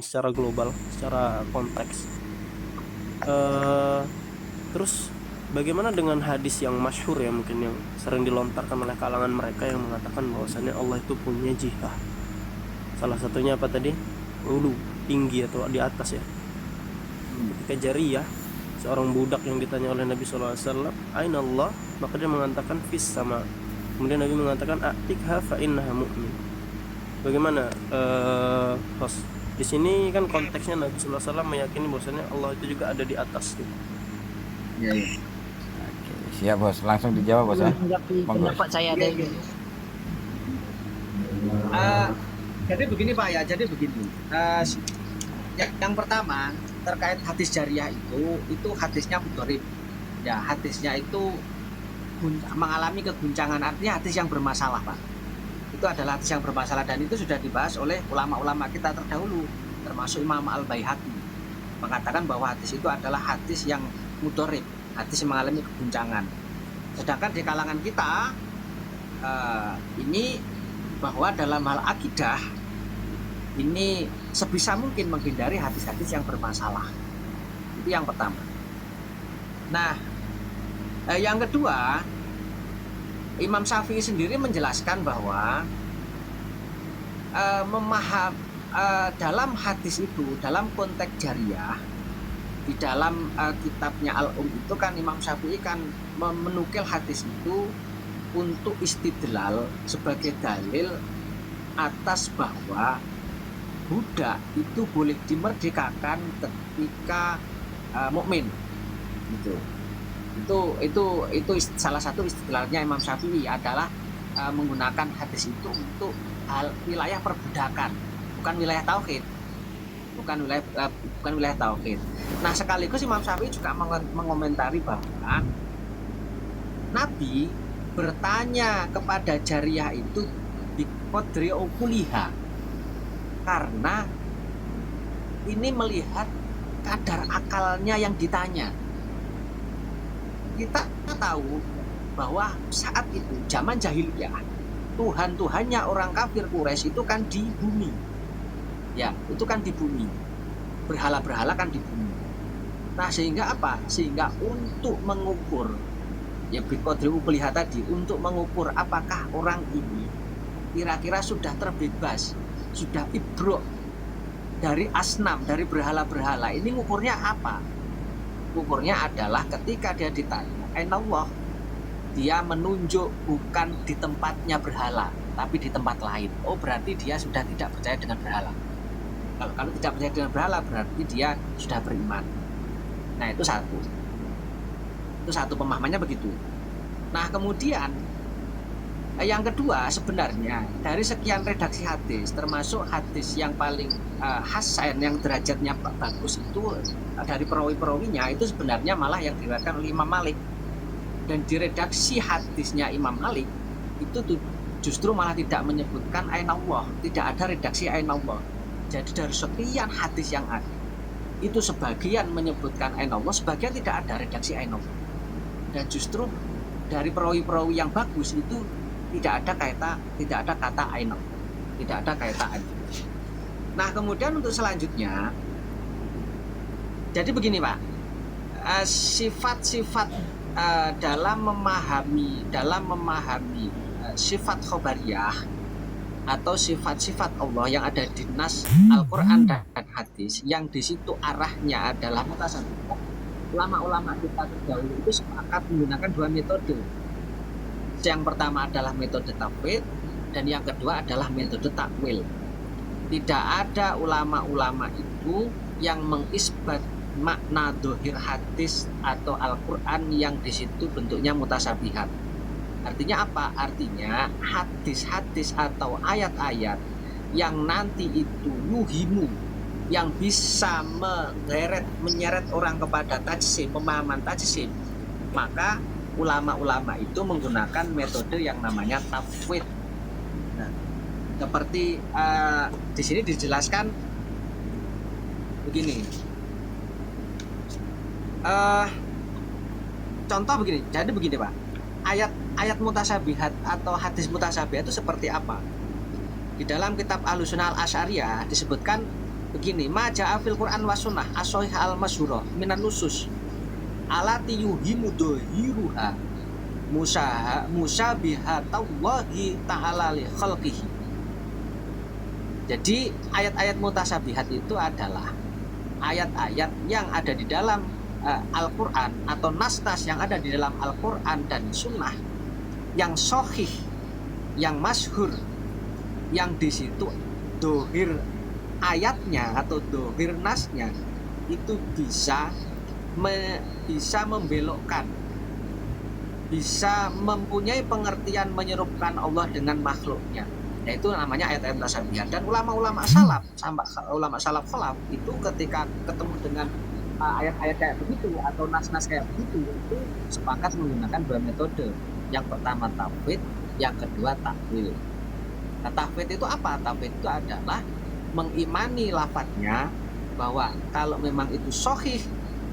secara global, secara konteks. Eh, Terus bagaimana dengan hadis yang masyhur ya, mungkin yang sering dilontarkan oleh kalangan mereka yang mengatakan bahwasannya Allah itu punya jihah. Salah satunya apa tadi? Ulu, tinggi atau di atas ya. Ketika Jariyah, seorang budak yang ditanya oleh Nabi SAW, Aina Allah? Maka dia mengatakan fis sama. Kemudian Nabi mengatakan atikha fa innaha mu'min. Bagaimana host? Di sini kan konteksnya Nabi SAW meyakini bahwasanya Allah itu juga ada di atas gitu. Iya, iya. Oke, siap bos, langsung dijawab bos ya. Menanggapi Monggo. pendapat saya tadi. Jadi begini Pak ya, jadi begini. Yang pertama terkait hadis jariyah itu hadisnya mudharib. Ya, hadisnya itu mengalami keguncangan, artinya hadis yang bermasalah Pak. Itu adalah hadis yang bermasalah dan itu sudah dibahas oleh ulama-ulama kita terdahulu, termasuk Imam Al-Baihaqi, mengatakan bahwa hadis itu adalah hadis yang mudharib, hadis yang mengalami keguncangan. Sedangkan di kalangan kita ini bahwa dalam hal akidah ini sebisa mungkin menghindari hadis-hadis yang bermasalah. Itu yang pertama. Nah, yang kedua, Imam Syafi'i sendiri menjelaskan bahwa dalam hadis itu, dalam konteks jariyah, di dalam kitabnya Al-Um itu kan Imam Syafi'i kan menukil hadis itu untuk istidlal sebagai dalil atas bahwa budak itu boleh dimerdekakan ketika mukmin gitu. Itu salah satu istidlalnya Imam Syafi'i adalah menggunakan hadis itu untuk wilayah perbudakan, bukan wilayah tauhid. Bukan wilayah tauhid. Nah, sekaligus Imam Syafi'i juga mengomentari bahwa Nabi bertanya kepada jariyah itu di qadri ukuliha, karena ini melihat kadar akalnya yang ditanya. Kita tahu bahwa saat itu zaman jahiliyah, Tuhan-Tuhannya orang kafir Quraisy itu kan di bumi. Ya, itu kan di bumi. Berhala-berhala kan di bumi. Nah, sehingga apa? Sehingga untuk mengukur, ya biqadri ukuliha tadi, untuk mengukur apakah orang ini kira-kira sudah terbebas, sudah ibrok dari asnam, dari berhala-berhala. Ini ngukurnya apa? Ukurnya adalah ketika dia ditanya, Allah, dia menunjuk bukan di tempatnya berhala, tapi di tempat lain. Oh, berarti dia sudah tidak percaya dengan berhala. Kalau tidak percaya dengan berhala, berarti dia sudah beriman. Nah, itu satu pemahamannya begitu. Nah, kemudian yang kedua, sebenarnya dari sekian redaksi hadis, termasuk hadis yang paling hasan, yang derajatnya bagus itu dari perawi-perawinya itu sebenarnya malah yang diriwayatkan oleh Imam Malik. Dan di redaksi hadisnya Imam Malik itu justru malah tidak menyebutkan ainallah, tidak ada redaksi ainallah. Jadi dari sekian hadis yang ada, itu sebagian menyebutkan ainallah, sebagian tidak ada redaksi ainallah. Dan justru dari perawi-perawi yang bagus itu tidak ada kata ainallah, tidak ada kata ainallah. Nah, kemudian untuk selanjutnya, jadi begini Pak, sifat-sifat dalam memahami sifat khobariyah atau sifat-sifat Allah yang ada di nas Al-Quran dan hadis, yang di situ arahnya adalah mutasabih. Ulama-ulama kita terdahulu itu sepakat menggunakan dua metode. Yang pertama adalah metode tafwid dan yang kedua adalah metode takwil. Tidak ada ulama-ulama itu yang mengisbat makna dohir hadis atau Al-Quran yang di situ bentuknya mutasabihat. Artinya apa? Artinya hadis-hadis atau ayat-ayat yang nanti itu yuhimu, yang bisa menyeret orang kepada tajsim, pemahaman tajsim, maka ulama-ulama itu menggunakan metode yang namanya tafwid. Nah, seperti di sini dijelaskan begini. Contoh begini. Jadi begini Pak. Ayat mutasabihat atau hadis mutasabihat itu seperti apa? Di dalam kitab Ahlussunnah Al-Asy'ariyah disebutkan begini, ma ja'a fil Qur'an wa sunnah as-shahih al-masyhurah minan nusus alati yuhimu dohiruha musabihatallahi ta'ala li khalqihi. Jadi ayat-ayat mutasabihat itu adalah ayat-ayat yang ada di dalam Al-Quran atau nas-nas yang ada di dalam Al-Quran dan Sunnah yang sahih, yang masyhur, yang di situ dohir ayatnya atau dohir nasnya itu bisa membelokkan, bisa mempunyai pengertian menyerupkan Allah dengan makhluknya. Yaitu namanya ayat-ayat mutasabihat. Dan ulama-ulama salaf, ulama salaf khalaf itu ketika ketemu dengan ayat-ayat kayak begitu atau nas-nas kayak begitu itu sepakat menggunakan dua metode. Yang pertama tafwid, yang kedua takwil. Nah, tafwid itu apa? Tafwid itu adalah mengimani lafadznya bahwa kalau memang itu sahih,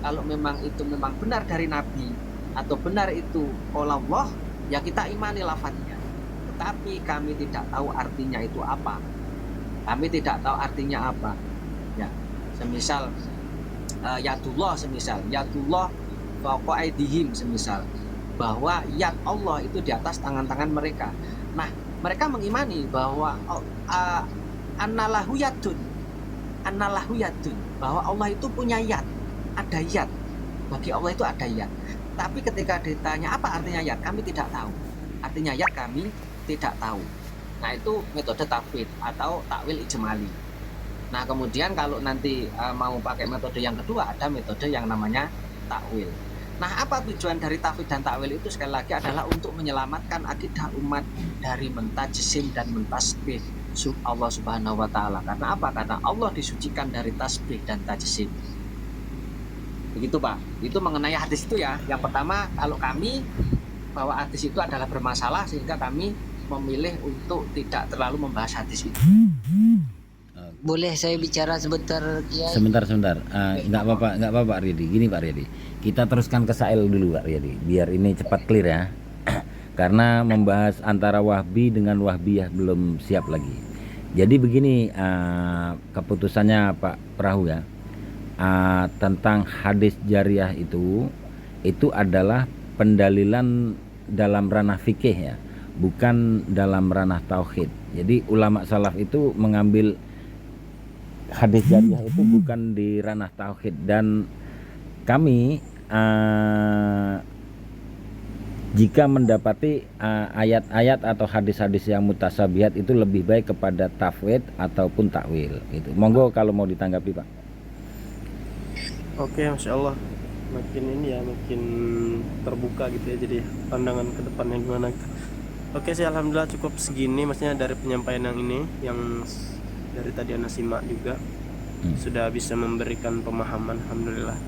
kalau memang itu memang benar dari Nabi atau benar itu Allah, ya kita imani lafadznya. Tetapi kami tidak tahu artinya itu apa. Kami tidak tahu artinya apa. Ya, semisal yadullah, semisal yadullah fawqa aydihim, semisal bahwa yad Allah itu di atas tangan-tangan mereka. Nah, mereka mengimani bahwa annalahu yadun, bahwa Allah itu punya yad, ada yad. Bagi Allah itu ada yad. Tapi ketika ditanya apa artinya yad, kami tidak tahu. Artinya yad kami tidak tahu. Nah, itu metode tafwid atau takwil ijmali. Nah, kemudian kalau nanti mau pakai metode yang kedua, ada metode yang namanya takwil. Nah, apa tujuan dari tafwid dan takwil itu? Sekali lagi adalah untuk menyelamatkan akidah umat dari mentajsim dan mentasbih Allah Subhanahu wa taala. Karena apa? Karena Allah disucikan dari tasbih dan tajsim. Begitu, Pak. Itu mengenai hadis itu ya. Yang pertama, kalau kami bahwa hadis itu adalah bermasalah sehingga kami memilih untuk tidak terlalu membahas hadis itu. Boleh saya bicara sebentar, Kiai? Sebentar. Nggak apa-apa Pak Riyadi. Gini Pak Riyadi, kita teruskan ke Sa'il dulu Pak Riyadi, biar ini cepat clear ya. Karena membahas antara Wahbi dengan Wahbiyah belum siap lagi. Jadi begini keputusannya Pak Perahu ya, tentang hadis jariyah itu adalah pendalilan dalam ranah fikih ya, bukan dalam ranah tauhid. Jadi ulama salaf itu mengambil hadis jariyah itu bukan di ranah tauhid, dan kami jika mendapati ayat-ayat atau hadis-hadis yang mutasabihat itu lebih baik kepada tafwid ataupun takwil gitu. Monggo kalau mau ditanggapi Pak. Oke, Masya Allah, makin ini ya, makin terbuka gitu ya, jadi pandangan ke depannya gimana. Oke sih, alhamdulillah cukup segini, maksudnya dari penyampaian yang ini, yang dari tadi Ana simak juga sudah bisa memberikan pemahaman, alhamdulillah.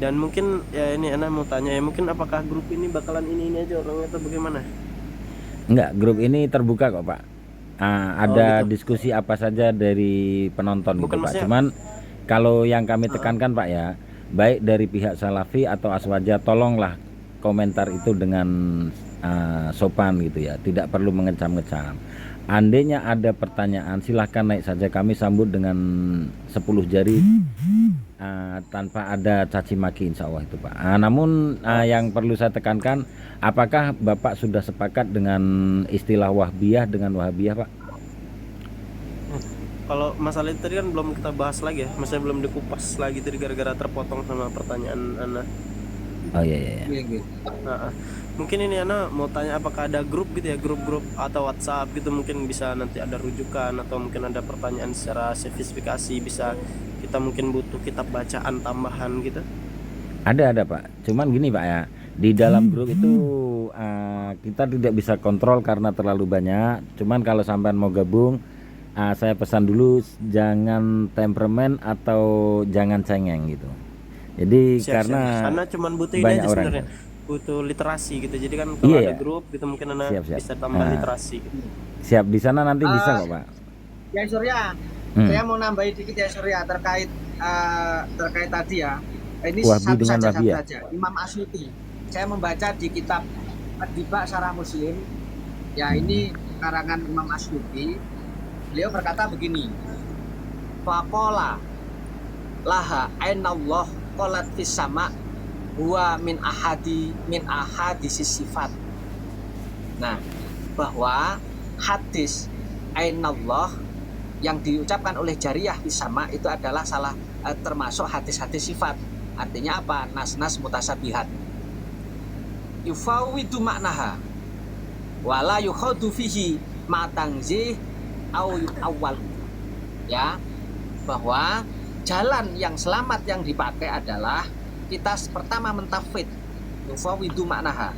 Dan mungkin ya ini Ana mau tanya ya, mungkin apakah grup ini bakalan ini aja orangnya atau bagaimana? Enggak, grup ini terbuka kok Pak. Ada gitu. diskusi apa saja dari penonton Bukan, gitu Pak. maksudnya- Cuman kalau yang kami tekankan Pak ya, baik dari pihak Salafi atau Aswaja, tolonglah komentar itu dengan sopan gitu ya, tidak perlu mengecam-ngecam. Andainya ada pertanyaan silahkan naik saja, kami sambut dengan 10 jari tanpa ada caci maki, insya Allah itu Pak. Namun yang perlu saya tekankan, apakah Bapak sudah sepakat dengan istilah Wahbiyah dengan Wahabiyah Pak? Kalau masalah itu tadi kan belum kita bahas lagi ya, masih belum dikupas lagi tadi gara-gara terpotong sama pertanyaan Ana. Oh iya. Mungkin ini Ana mau tanya apakah ada grup gitu ya, grup-grup atau WhatsApp gitu, mungkin bisa nanti ada rujukan atau mungkin ada pertanyaan secara spesifikasi, bisa kita mungkin butuh kitab bacaan tambahan gitu. Ada Pak. Cuman gini Pak ya, di dalam grup itu kita tidak bisa kontrol karena terlalu banyak. Cuman kalau sampean mau gabung, saya pesan dulu jangan temperamen atau jangan cengeng gitu. Jadi karena cuman butuh ini banyak aja orang sebenarnya, butuh literasi gitu. Jadi kan kalau ada grup gitu mungkin Ana Siap. bisa tambah literasi gitu. Siap, di sana nanti bisa kok Pak. Ya Surya, saya mau nambahin dikit ya Surya terkait tadi ya. Ini Wahbi dengan satu Wahbiyah. saja. Imam Asyuti. Saya membaca di kitab Ad-Diba Syarah Muslim. Ya ini karangan Imam Asyuti. Beliau berkata begini. faqala laha ainallah qalat fis sama huwa min ahadis sifat. Nah, bahwa hadis ainallah yang diucapkan oleh jariyah fis sama itu adalah termasuk hadis-hadis sifat. Artinya apa? Nas-nas mutasabihat. Yufawidu maknaha wala yukhadu fihi ma tangzih au awal. Ya, bahwa jalan yang selamat yang dipakai adalah kita pertama mentafwid, yufawidu maknaha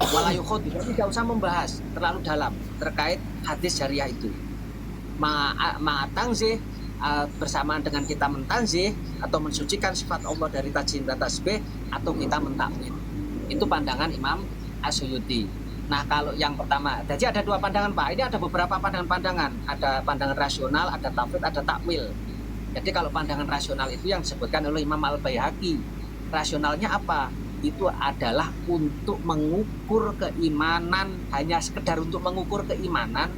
wala yukhadu. Jadi tidak usah membahas terlalu dalam terkait hadis jariyah itu. Ma tangzih bersamaan dengan kita mentanzih atau mensucikan sifat Allah dari tajin dan tasbih, atau kita mentakwil. Itu pandangan Imam As-Suyuti. Nah, kalau yang pertama, jadi ada dua pandangan Pak. Ini ada beberapa pandangan-pandangan. Ada pandangan rasional, ada tafwid, ada takwil. Jadi kalau pandangan rasional itu yang disebutkan oleh Imam Al-Baihaqi. Rasionalnya apa? Itu adalah untuk mengukur keimanan, hanya sekedar untuk mengukur keimanan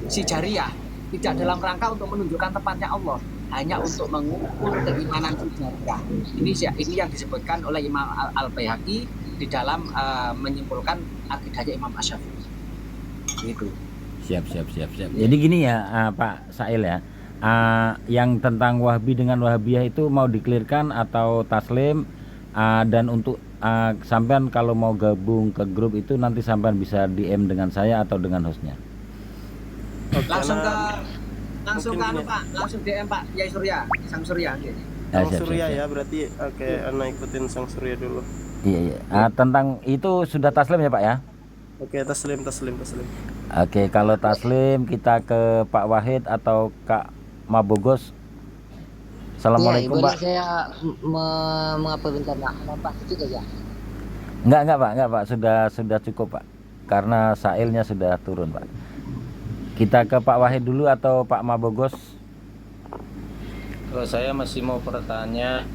si jariyah. Tidak dalam rangka untuk menunjukkan tempatnya Allah, hanya untuk mengukur keimanan sejarah. Ini yang disebutkan oleh Imam Al-Baihaqi di dalam menyimpulkan akidahnya Imam Asy-Syafi'i. Gitu. Siap. Jadi gini ya, Pak Sail ya, yang tentang Wahbi dengan Wahabiyah itu mau diklirkan atau taslim, dan untuk sampean kalau mau gabung ke grup itu nanti sampean bisa DM dengan saya atau dengan hostnya. Langsung mungkin gini. Pak, langsung DM Pak Yai Surya, Sang Surya. Sang siap, Surya siap. ya, berarti oke, Ana ikutin Sang Surya dulu. Iya. Tentang itu sudah taslim ya Pak ya? Oke, taslim. Oke, kalau taslim kita ke Pak Wahid atau Kak Mabogos. Assalamualaikum boleh Pak. saya mengapa bentar Pak? Apa itu ya? Enggak Pak, sudah cukup Pak. Karena Sailnya sudah turun Pak. Kita ke Pak Wahid dulu atau Pak Mabogos? Kalau saya masih mau bertanya